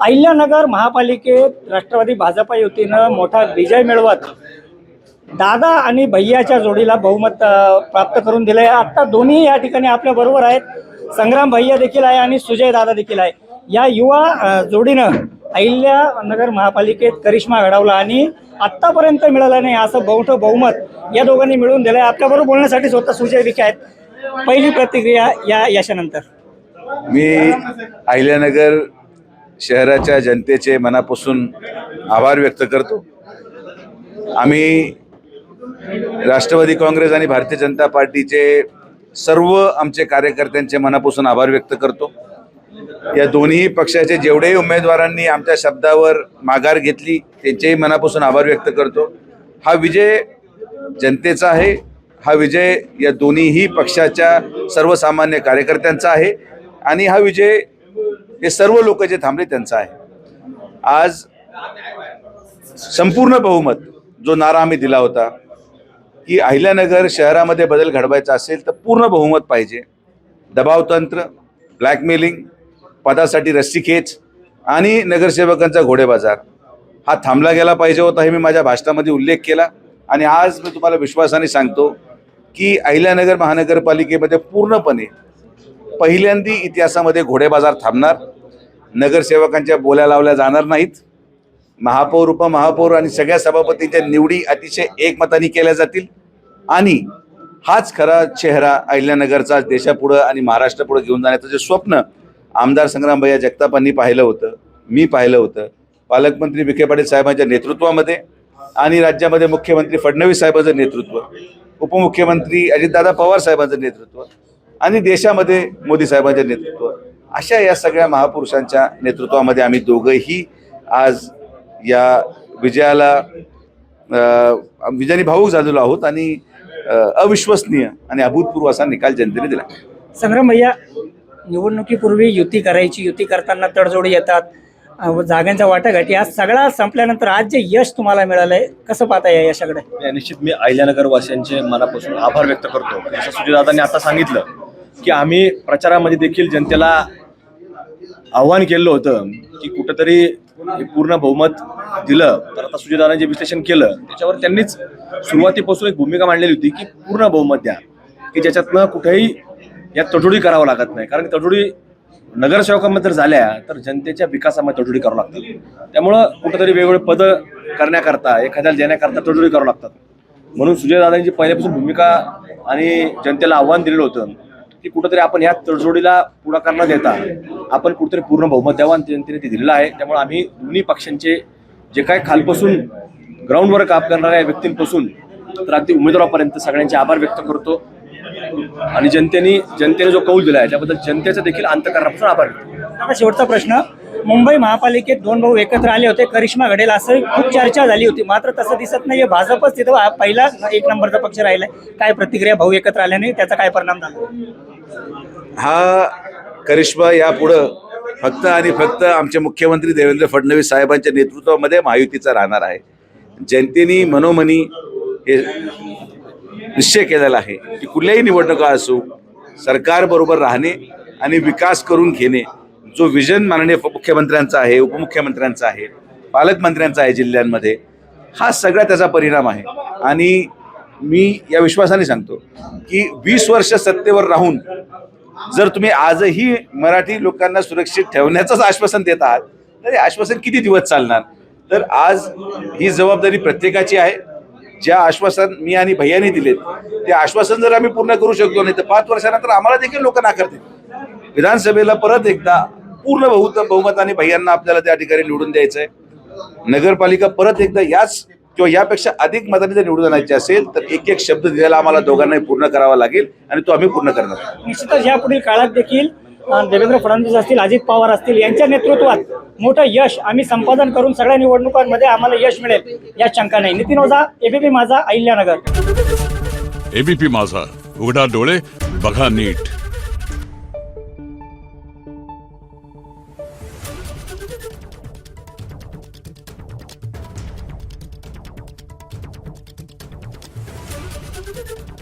अहिल्यानगर महापालिकेत राष्ट्रवादी भाजपा युतीनं मोठा विजय मिळवत दादा आणि भैयाच्या जोडीला बहुमत प्राप्त करून दिलं आहे। आता दोन्ही या ठिकाणी आपल्या बरोबर आहेत, संग्राम भैया देखील आहे आणि सुजय दादा देखील आहे। या युवा जोडीनं अहिल्यानगर महापालिकेत करिश्मा घडवला आणि आत्तापर्यंत मिळालं नाही असं मोठं बहुमत या दोघांनी मिळवून दिलं आहे। आपल्याबरोबर बोलण्यासाठी स्वतः सुजय विखे आहेत। पहिली प्रतिक्रिया या यशानंतर। मी अहिल्यानगर शहराच्या जनतेचे मनापासून आभार व्यक्त करतो। आम्ही राष्ट्रवादी काँग्रेस आणि भारतीय जनता पार्टीचे सर्व आमचे कार्यकर्त्यांचे मनापासून आभार व्यक्त करतो। या दोन्ही पक्षाचे जेवढेही उमेदवारांनी आमच्या शब्दावर माघार घेतली त्यांचेही मनापासून आभार व्यक्त करतो। हा विजय जनतेचा आहे, हा विजय या दोन्हीही पक्षाच्या सर्वसामान्य कार्यकर्त्यांचा आहे आणि हा विजय हे सर्व लोक जे थांबले त्यांचा आहे। आज संपूर्ण बहुमत जो नारा आम्ही दिला होता की अहिल्यानगर शहरामध्ये बदल घडवायचा असेल तर पूर्ण बहुमत पाहिजे, दबावतंत्र, ब्लॅकमेलिंग, पदासाठी रस्सीखेच आणि नगरसेवकांचा घोडेबाजार हा थांबला गेला पाहिजे होता, हे मी माझ्या भाषणामध्ये उल्लेख केला। आणि आज मी तुम्हाला विश्वासाने सांगतो की अहिल्यानगर महानगरपालिकेमध्ये पूर्णपणे पहिल्यांदा इतिहासामध्ये घोडेबाजार थांबणार, नगरसेवकांच्या बोल्या लावल्या जाणार नाहीत, महापौर, उपमहापौर आणि सगळ्या सभापतींच्या निवडी अतिशय एकमताने केल्या जातील आणि हाच खरा चेहरा अहिल्यानगरचा देशापुढं आणि महाराष्ट्रापुढे घेऊन जाण्याचं जे स्वप्न आमदार संग्रामभैया जगतापांनी पाहिलं होतं, मी पाहिलं होतं, पालकमंत्री विखे पाटील साहेबांच्या नेतृत्वामध्ये आणि राज्यामध्ये मुख्यमंत्री फडणवीस साहेबांचं नेतृत्व, उपमुख्यमंत्री अजितदादा पवार साहेबांचं नेतृत्व आणि देशामध्ये मोदी साहेबांचं नेतृत्व, अशा या सगळ्या महापुरुषांच्या नेतृत्वामध्ये आम्ही दोघंही आज या विजयाने भावूक झालेलो आहोत आणि अविश्वसनीय आणि अभूतपूर्व असा निकाल जनतेने दिला। संग्राम भैया, निवडणुकीपूर्वी युती करायची, युती करताना तडजोडी येतात, जागांच्या वाटाघाटी, आज सगळा संपल्यानंतर आज जे यश तुम्हाला मिळालंय कसं पाहता या यशाकडे? निश्चित मी अहिल्यानगर वासियांचे मनापासून आभार व्यक्त करतो। जसं सुजयदादांनी आता सांगितलं की आम्ही प्रचारामध्ये देखील जनतेला आव्हान केलं होतं की कुठंतरी पूर्ण बहुमत दिलं, तर आता सुजयदादांनी जे विश्लेषण केलं त्याच्यावर त्यांनीच सुरुवातीपासून एक भूमिका मांडलेली होती की पूर्ण बहुमत द्या, की ज्याच्यातनं कुठेही यात तडजोडी करावं लागत नाही, कारण तडजोडी नगरसेवकांमध्ये जर झाल्या तर जनतेच्या विकासामध्ये तडजोडी करावं लागतात। त्यामुळं कुठंतरी वेगवेगळे पदं करण्याकरता, एखाद्याला देण्याकरता तडजोडी करावं लागतात। म्हणून सुजयदादांची पहिल्यापासून भूमिका आणि जनतेला आव्हान दिलेलं होतं की कुठंतरी आपण या तडजोडीला पुढाकार न देता आपण कुठेतरी पूर्ण बहुमत द्यावं आणि जनतेने ते दिलेलं आहे। त्यामुळे आम्ही दोन्ही पक्षांचे जे काय खालपासून ग्राउंडवर काम करणाऱ्या व्यक्तींपासून तर अगदी उमेदवारापर्यंत सगळ्यांचे आभार व्यक्त करतो आणि जनतेने जो कौल दिला आहे त्याबद्दल जनतेचा देखील अंतःकरणापासून आभार व्यक्त। आता शेवटचा प्रश्न, मुंबई महापालिकेत दोन भाऊ एकत्र आले होते, करिश्मा घडेल असं खूप चर्चा झाली होती, मात्र तसं दिसत नाहीये, भाजपच तिथं पहिला एक नंबरचा पक्ष राहिलाय। काय प्रतिक्रिया, भाऊ एकत्र आल्याने त्याचा काय परिणाम झाला? हा करिश्मा यापुढं फक्त आणि फक्त आमचे मुख्यमंत्री देवेंद्र फडणवीस साहेबांच्या नेतृत्वामध्ये महायुतीचा राहणार आहे। जनतेने मनोमनी हे निश्चय केलेला आहे की कुठल्याही निवडणुका असो सरकारबरोबर राहणे आणि विकास करून घेणे, जो विजन माननीय मुख्यमंत्र्यांचा आहे, उपमुख्यमंत्र्यांचा आहे, पालकमंत्र्यांचा आहे जिल्ह्यांमध्ये, हा सगळा त्याचा परिणाम आहे। आणि मी या विश्वासाने सांगतो की 20 वर्ष सत्तेवर राहून जर तुम्ही आजही मराठी लोकांना सुरक्षित ठेवण्याचंच आश्वासन देत आहात तर हे आश्वासन किती दिवस चालणार? तर आज ही जबाबदारी प्रत्येकाची आहे। ज्या आश्वासन मी आणि भैयाने दिलेत ते आश्वासन जर आम्ही पूर्ण करू शकलो नाही तर 5 वर्षानंतर आम्हाला देखील लोक नाकारतील। विधानसभेला परत एकदा पूर्ण बहुमताने भैयांना आपल्याला त्या ठिकाणी निवडून द्यायचं आहे। नगरपालिका परत एकदा याच किंवा यापेक्षा अधिक मताने जर निवडून आणायची असेल तर एक एक शब्द दिलेला आम्हाला दोघांनाही पूर्ण करावा लागेल आणि तो आम्ही पूर्ण करणार। निश्चितच यापुढील काळात देखील देवेंद्र फडणवीस असतील, अजित पवार असतील, यांच्या नेतृत्वात मोठं यश आम्ही संपादन करून सगळ्या निवडणुकांमध्ये आम्हाला यश मिळेल या शंका नाही। नितीन ओझा, एबीपी माझा, अहिल्यानगर। एबीपी माझा, उघडा डोळे बघा नीट। Thank you.